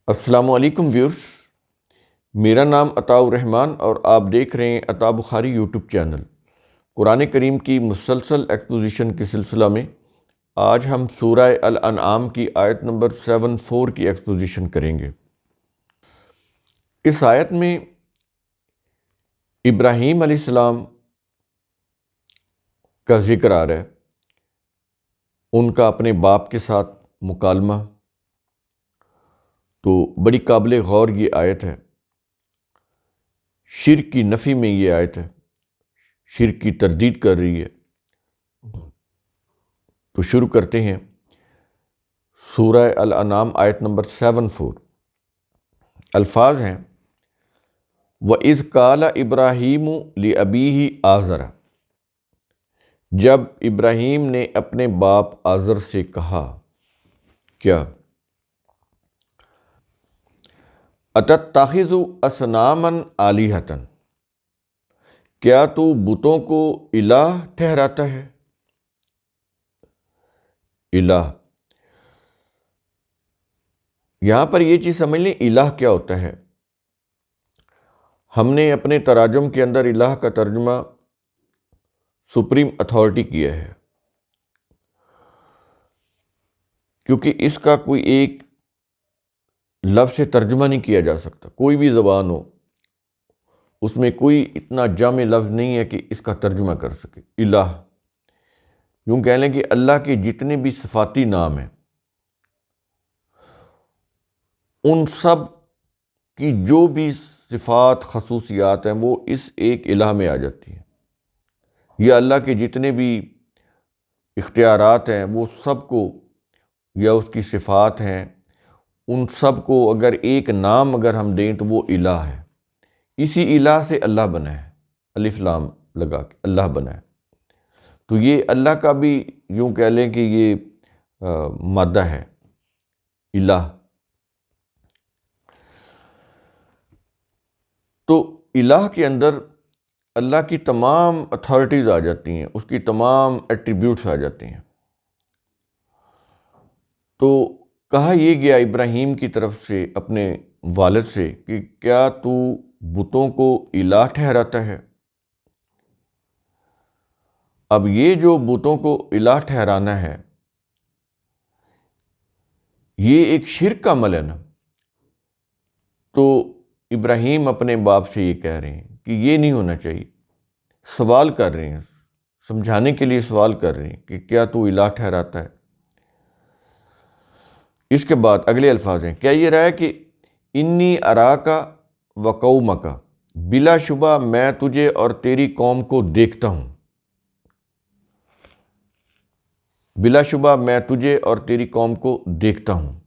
السلام علیکم ویورز، میرا نام عطاء الرحمن اور آپ دیکھ رہے ہیں عطاء بخاری یوٹیوب چینل۔ قرآن کریم کی مسلسل ایکسپوزیشن کے سلسلہ میں آج ہم سورہ الانعام کی آیت نمبر 74 کی ایکسپوزیشن کریں گے۔ اس آیت میں ابراہیم علیہ السلام کا ذکر آ رہا ہے، ان کا اپنے باپ کے ساتھ مکالمہ۔ تو بڑی قابل غور یہ آیت ہے، شرک کی نفی میں یہ آیت ہے، شرک کی تردید کر رہی ہے۔ تو شروع کرتے ہیں۔ سورہ الانعام آیت نمبر 74، الفاظ ہیں وَإِذْ قَالَ إِبْرَاهِيمُ لِأَبِيهِ آزَرَ، جب ابراہیم نے اپنے باپ آزر سے کہا کیا؟ أَتَتَّخِذُ أَصْنَامًا آلِهَةً، کیا تو بتوں کو الہ ٹھہراتا ہے؟ الہ، یہاں پر یہ چیز سمجھ لیں الہ کیا ہوتا ہے۔ ہم نے اپنے تراجم کے اندر الہ کا ترجمہ سپریم اتھارٹی کیا ہے، کیونکہ اس کا کوئی ایک لفظ سے ترجمہ نہیں کیا جا سکتا۔ کوئی بھی زبان ہو، اس میں کوئی اتنا جامع لفظ نہیں ہے کہ اس کا ترجمہ کر سکے۔ الہ، یوں کہہ لیں کہ اللہ کے جتنے بھی صفاتی نام ہیں، ان سب کی جو بھی صفات خصوصیات ہیں وہ اس ایک الہ میں آ جاتی ہیں۔ یہ اللہ کے جتنے بھی اختیارات ہیں وہ سب کو، یا اس کی صفات ہیں، ان سب کو اگر ایک نام اگر ہم دیں تو وہ الہ ہے۔ اسی الہ سے اللہ بنا ہے، الف لام لگا کے اللہ بنا ہے۔ تو یہ اللہ کا بھی یوں کہہ لیں کہ یہ مادہ ہے، الہ۔ تو الہ کے اندر اللہ کی تمام اتھارٹیز آ جاتی ہیں، اس کی تمام ایٹریبیوٹس آ جاتی ہیں۔ تو کہا یہ گیا ابراہیم کی طرف سے اپنے والد سے کہ کیا تو بتوں کو الہ ٹھہراتا ہے؟ اب یہ جو بتوں کو الہ ٹھہرانا ہے، یہ ایک شرک کا عمل ہے نا۔ تو ابراہیم اپنے باپ سے یہ کہہ رہے ہیں کہ یہ نہیں ہونا چاہیے، سوال کر رہے ہیں، سمجھانے کے لیے سوال کر رہے ہیں کہ کیا تو الہ ٹھہراتا ہے؟ اس کے بعد اگلے الفاظ ہیں، کیا یہ رہا ہے کہ انی اراکا وقومکا، بلا شبہ میں تجھے اور تیری قوم کو دیکھتا ہوں، بلا شبہ میں تجھے اور تیری قوم کو دیکھتا ہوں۔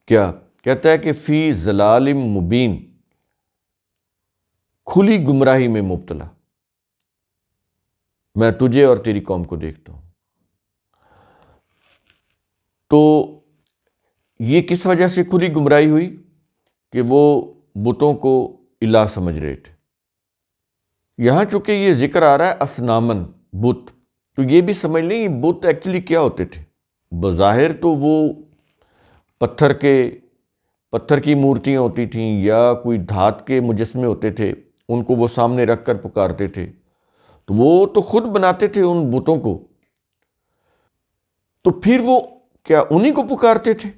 کیا کہتا ہے کہ فی ضلال مبین، کھلی گمراہی میں مبتلا، میں تجھے اور تیری قوم کو دیکھتا ہوں۔ تو یہ کس وجہ سے کھلی گمراہی ہوئی؟ کہ وہ بتوں کو الہ سمجھ رہے تھے۔ یہاں چونکہ یہ ذکر آ رہا ہے اصنامن، بت، تو یہ بھی سمجھ لیں یہ بت ایکچولی کیا ہوتے تھے۔ بظاہر تو وہ پتھر کی مورتیاں ہوتی تھیں، یا کوئی دھات کے مجسمے ہوتے تھے، ان کو وہ سامنے رکھ کر پکارتے تھے۔ تو وہ تو خود بناتے تھے ان بتوں کو، تو پھر وہ کیا انہی کو پکارتے تھے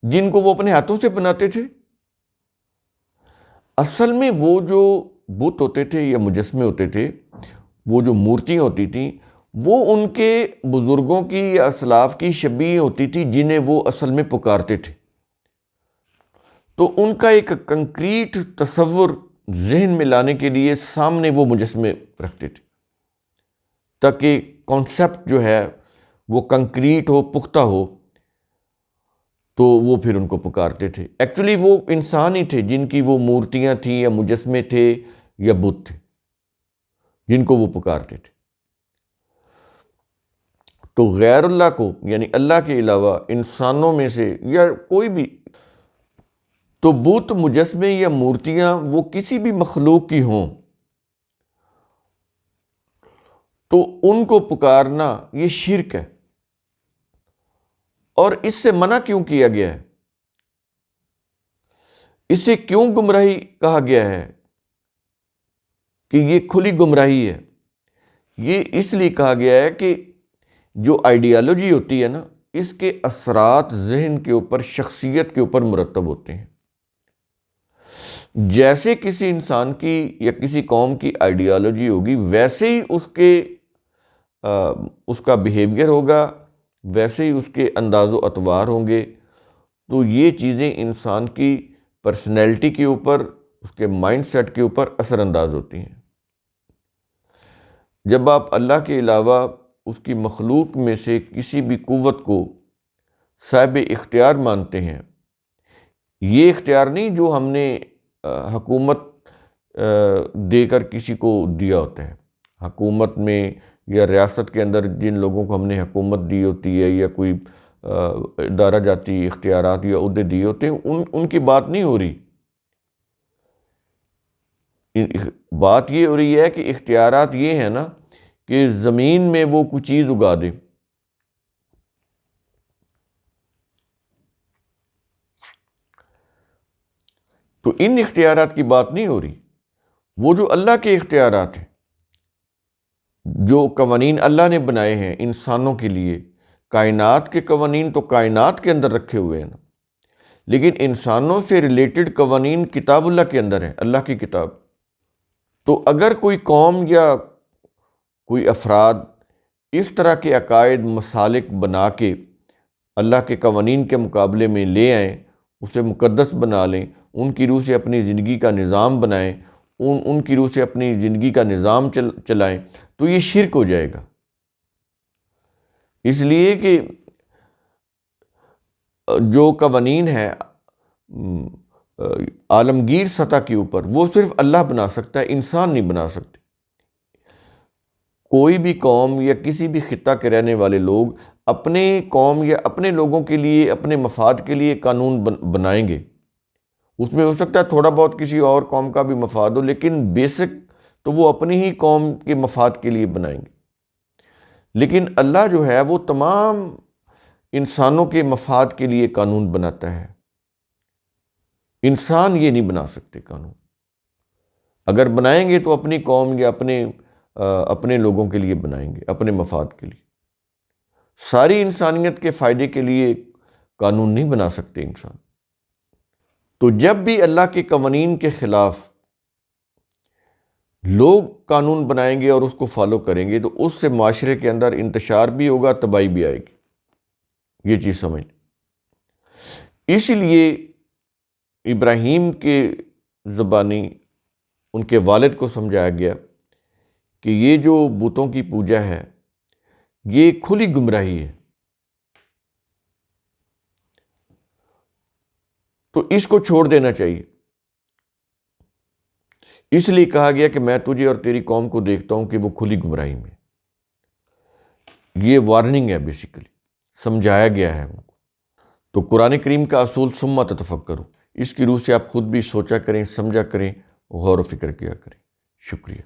جن کو وہ اپنے ہاتھوں سے بناتے تھے؟ اصل میں وہ جو بت ہوتے تھے یا مجسمے ہوتے تھے، وہ جو مورتیاں ہوتی تھیں، وہ ان کے بزرگوں کی یا اسلاف کی شبیہ ہوتی تھی جنہیں وہ اصل میں پکارتے تھے۔ تو ان کا ایک کنکریٹ تصور ذہن میں لانے کے لیے سامنے وہ مجسمے رکھتے تھے، تاکہ کانسیپٹ جو ہے وہ کنکریٹ ہو، پختہ ہو، تو وہ پھر ان کو پکارتے تھے۔ ایکچولی وہ انسان ہی تھے جن کی وہ مورتیاں تھیں یا مجسمے تھے یا بت تھے جن کو وہ پکارتے تھے۔ تو غیر اللہ کو، یعنی اللہ کے علاوہ انسانوں میں سے یا کوئی بھی، تو بت، مجسمے یا مورتیاں وہ کسی بھی مخلوق کی ہوں تو ان کو پکارنا یہ شرک ہے۔ اور اس سے منع کیوں کیا گیا ہے؟ اسے کیوں گمراہی کہا گیا ہے کہ یہ کھلی گمراہی ہے؟ یہ اس لیے کہا گیا ہے کہ جو آئیڈیالوجی ہوتی ہے نا، اس کے اثرات ذہن کے اوپر، شخصیت کے اوپر مرتب ہوتے ہیں۔ جیسے کسی انسان کی یا کسی قوم کی آئیڈیالوجی ہوگی، ویسے ہی اس کا بیہیویئر ہوگا، ویسے ہی اس کے انداز و اطوار ہوں گے۔ تو یہ چیزیں انسان کی پرسنالٹی کے اوپر، اس کے مائنڈ سیٹ کے اوپر اثر انداز ہوتی ہیں۔ جب آپ اللہ کے علاوہ اس کی مخلوق میں سے کسی بھی قوت کو صاحب اختیار مانتے ہیں، یہ اختیار نہیں جو ہم نے حکومت دے کر کسی کو دیا ہوتا ہے، حکومت میں یا ریاست کے اندر جن لوگوں کو ہم نے حکومت دی ہوتی ہے یا کوئی ادارہ جاتی اختیارات یا عہدے دیے ہوتے ہیں، ان کی بات نہیں ہو رہی۔ بات یہ ہو رہی ہے کہ اختیارات یہ ہیں نا کہ زمین میں وہ کوئی چیز اگا دے۔ تو ان اختیارات کی بات نہیں ہو رہی، وہ جو اللہ کے اختیارات ہیں، جو قوانین اللہ نے بنائے ہیں انسانوں کے لیے۔ کائنات کے قوانین تو کائنات کے اندر رکھے ہوئے ہیں نا، لیکن انسانوں سے ریلیٹڈ قوانین کتاب اللہ کے اندر ہیں، اللہ کی کتاب۔ تو اگر کوئی قوم یا کوئی افراد اس طرح کے عقائد مسالک بنا کے اللہ کے قوانین کے مقابلے میں لے آئیں، اسے مقدس بنا لیں، ان کی روح سے اپنی زندگی کا نظام بنائیں، ان کی روح سے اپنی زندگی کا نظام چلائیں، تو یہ شرک ہو جائے گا۔ اس لیے کہ جو قوانین ہیں عالمگیر سطح کے اوپر، وہ صرف اللہ بنا سکتا ہے، انسان نہیں بنا سکتے۔ کوئی بھی قوم یا کسی بھی خطہ کے رہنے والے لوگ اپنے قوم یا اپنے لوگوں کے لیے، اپنے مفاد کے لیے قانون بنائیں گے۔ اس میں ہو سکتا ہے تھوڑا بہت کسی اور قوم کا بھی مفاد ہو، لیکن بیسک تو وہ اپنی ہی قوم کے مفاد کے لیے بنائیں گے۔ لیکن اللہ جو ہے وہ تمام انسانوں کے مفاد کے لیے قانون بناتا ہے۔ انسان یہ نہیں بنا سکتے قانون۔ اگر بنائیں گے تو اپنی قوم یا اپنے لوگوں کے لیے بنائیں گے، اپنے مفاد کے لیے۔ ساری انسانیت کے فائدے کے لیے قانون نہیں بنا سکتے انسان۔ تو جب بھی اللہ کے قوانین کے خلاف لوگ قانون بنائیں گے اور اس کو فالو کریں گے، تو اس سے معاشرے کے اندر انتشار بھی ہوگا، تباہی بھی آئے گی۔ یہ چیز سمجھ لیں۔ اسی لیے ابراہیم کے زبانی ان کے والد کو سمجھایا گیا کہ یہ جو بتوں کی پوجا ہے، یہ کھلی گمراہی ہے، تو اس کو چھوڑ دینا چاہیے۔ اس لیے کہا گیا کہ میں تجھے اور تیری قوم کو دیکھتا ہوں کہ وہ کھلی گمراہی میں۔ یہ وارننگ ہے، بیسیکلی سمجھایا گیا ہے ان کو۔ تو قرآن کریم کا اصول ثم تتفکروا، اس کی روح سے آپ خود بھی سوچا کریں، سمجھا کریں، غور و فکر کیا کریں۔ شکریہ۔